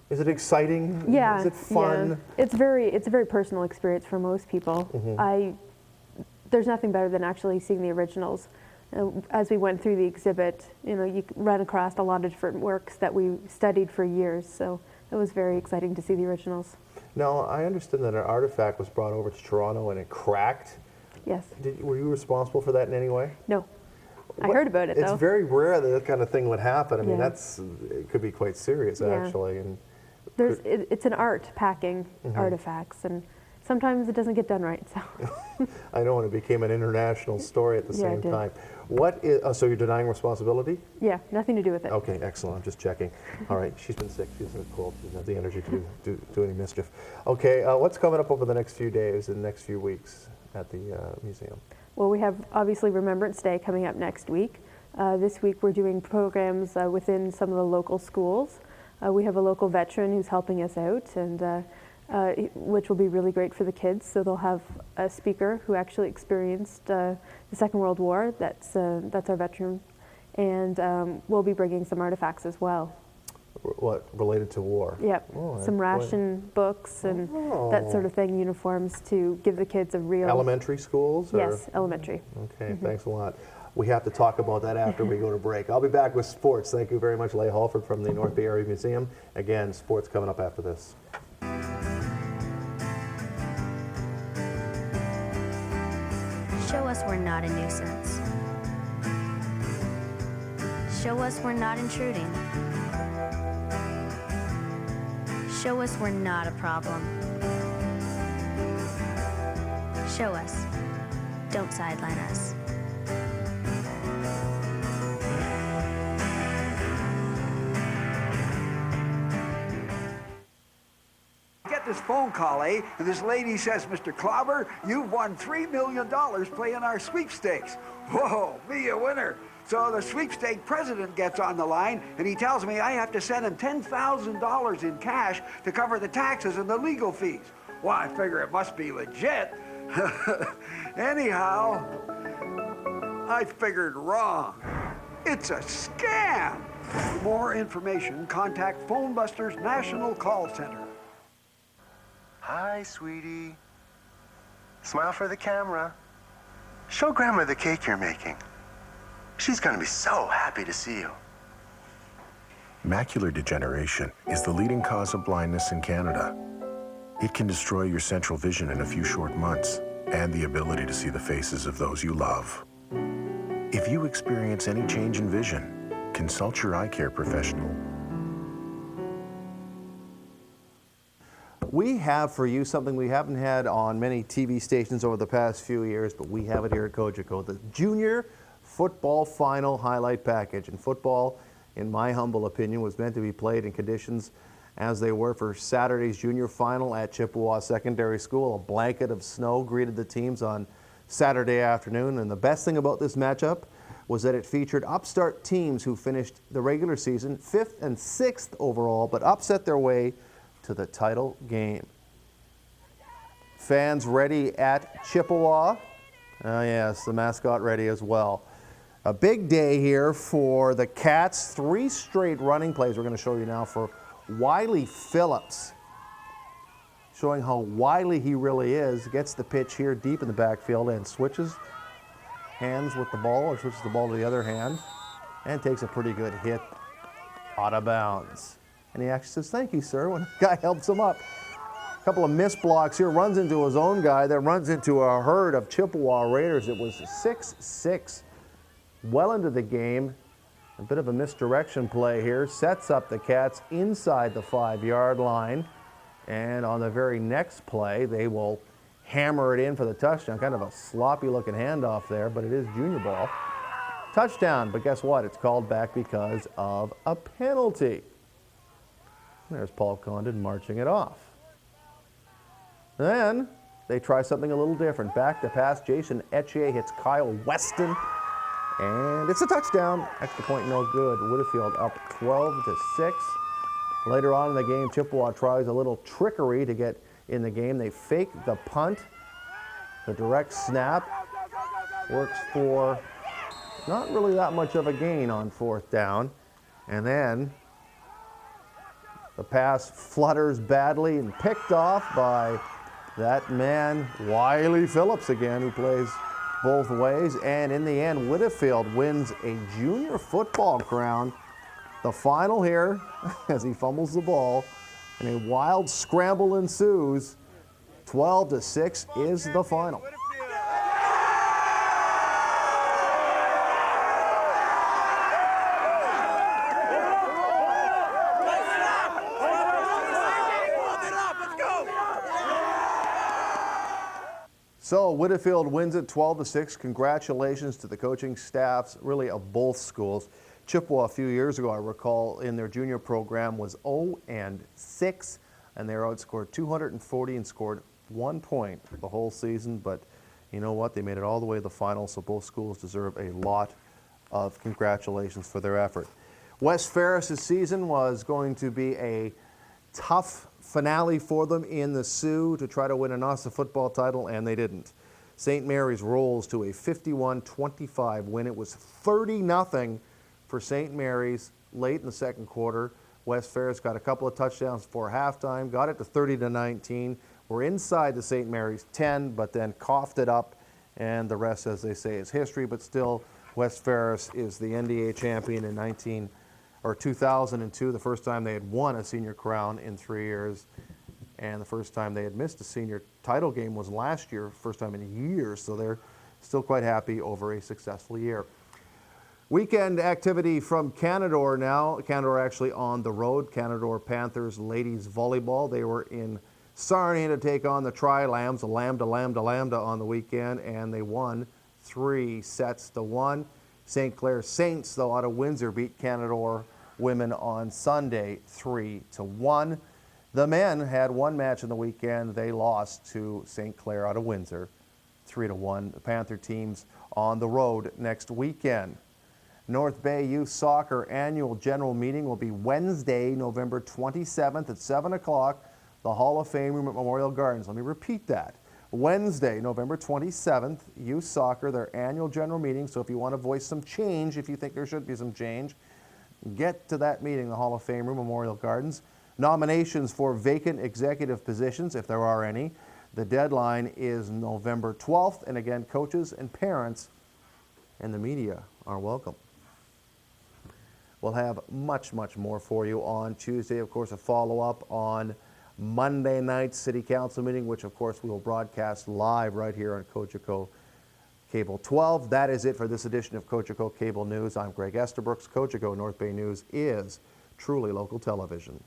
Is it exciting? Yeah. Is it fun? Yeah. It's a very personal experience for most people. There's nothing better than actually seeing the originals. As we went through the exhibit, you ran across a lot of different works that we studied for years, so it was very exciting to see the originals. Now, I understand that an artifact was brought over to Toronto and it cracked. Yes. Were you responsible for that in any way? No. I heard about it, though. It's very rare that kind of thing would happen. I mean, Yeah. it could be quite serious, actually. And it's an art, packing artifacts, and sometimes it doesn't get done right. So. I know, and it became an international story at the same time. What is, so you're denying responsibility? Yeah, nothing to do with it. Okay, excellent. I'm just checking. All right, she's been sick. She's been cold. She doesn't have the energy to do any mischief. Okay, what's coming up over the next few days and next few weeks at the museum? Well, we have obviously Remembrance Day coming up next week. This week we're doing programs within some of the local schools. We have a local veteran who's helping us out, and which will be really great for the kids. So they'll have a speaker who actually experienced the Second World War. That's our veteran, and we'll be bringing some artifacts as well. What, related to war? Yep, some ration books and that sort of thing, uniforms to give the kids a real... Elementary schools? Or? Yes, elementary. Okay, thanks a lot. We have to talk about that after we go to break. I'll be back with sports. Thank you very much, Leigh Halford from the North Bay Area Museum. Again, sports coming up after this. Show us we're not a nuisance. Show us we're not intruding. Show us we're not a problem. Show us. Don't sideline us. Get this phone call, and this lady says, Mr. Clobber, you've won $3 million playing our sweepstakes. Whoa, me a winner. So the sweepstake president gets on the line, and he tells me I have to send him $10,000 in cash to cover the taxes and the legal fees. Well, I figure it must be legit. Anyhow, I figured wrong. It's a scam. For more information, contact Phone Busters National Call Center. Hi, sweetie. Smile for the camera. Show Grandma the cake you're making. She's gonna be so happy to see you. Macular degeneration is the leading cause of blindness in Canada. It can destroy your central vision in a few short months and the ability to see the faces of those you love. If you experience any change in vision, consult your eye care professional. We have for you something we haven't had on many TV stations over the past few years, but we have it here at Cogeco, the Junior Football Final Highlight Package. And football, in my humble opinion, was meant to be played in conditions as they were for Saturday's Junior Final at Chippewa Secondary School. A blanket of snow greeted the teams on Saturday afternoon, and the best thing about this matchup was that it featured upstart teams who finished the regular season 5th and 6th overall, but upset their way to the title game. Fans ready at Chippewa? Oh yes, the mascot ready as well. A big day here for the Cats. 3 straight running plays we're going to show you now for Wiley Phillips. Showing how wily he really is. Gets the pitch here deep in the backfield and switches hands with the ball, or switches the ball to the other hand, and takes a pretty good hit out of bounds. And he actually says, "Thank you, sir," when the guy helps him up. A couple of missed blocks here, runs into his own guy, then runs into a herd of Chippewa Raiders. It was 6-6, well into the game. A bit of a misdirection play here, sets up the Cats inside the 5-yard line. And on the very next play, they will hammer it in for the touchdown. Kind of a sloppy looking handoff there, but it is junior ball. Touchdown, but guess what? It's called back because of a penalty. There's Paul Condon marching it off. Then they try something a little different. Back to pass, Jason Etchier hits Kyle Weston, and it's a touchdown. Extra point no good. Woodfield up 12-6. Later on in the game, Chippewa tries a little trickery to get in the game. They fake the punt. The direct snap works for not really that much of a gain on 4th down. And then The pass flutters badly and picked off by that man, Wiley Phillips again, who plays both ways. And in the end, Whitfield wins a junior football crown. The final here, as he fumbles the ball, and a wild scramble ensues. 12-6 is the final. So Whitfield wins it 12-6. Congratulations to the coaching staffs, really, of both schools. Chippewa a few years ago, I recall, in their junior program was 0-6, and they were outscored 240 and scored 1 point the whole season. But you know what? They made it all the way to the final, so both schools deserve a lot of congratulations for their effort. West Ferris's season was going to be a tough finale for them in the Sioux to try to win an OSSA football title, and they didn't. St. Mary's rolls to a 51-25 win. It was 30-0 for St. Mary's late in the second quarter. West Ferris got a couple of touchdowns before halftime, got it to 30-19. We're inside the St. Mary's 10, but then coughed it up, and the rest, as they say, is history. But still, West Ferris is the NDA champion in 2002, the first time they had won a senior crown in 3 years, and the first time they had missed a senior title game was last year, first time in years, so they're still quite happy over a successful year. Weekend activity from Canadore now. Canadore actually on the road. Canadore Panthers ladies volleyball. They were in Sarnia to take on the Tri-Lambs, a Lambda on the weekend, and they won 3-1. St. Clair Saints, though, out of Windsor, beat Canadore women on Sunday 3-1. The men had one match in the weekend. They lost to St. Clair out of Windsor 3-1. The Panther teams on the road next weekend. North Bay Youth Soccer annual general meeting will be Wednesday, November 27th at 7 o'clock, the Hall of Fame room at Memorial Gardens. Let me repeat that. Wednesday, November 27th, Youth Soccer, their annual general meeting. So if you want to voice some change, if you think there should be some change, get to that meeting, the Hall of Fame room, Memorial Gardens. Nominations for vacant executive positions, if there are any. The deadline is November 12th. And again, coaches and parents and the media are welcome. We'll have much, much more for you on Tuesday. Of course, a follow-up on Monday night's City Council meeting, which, of course, we will broadcast live right here on Cogeco Cable 12. That is it for this edition of Cogeco Cable News. I'm Greg Estabrooks. Cogeco North Bay News is truly local television.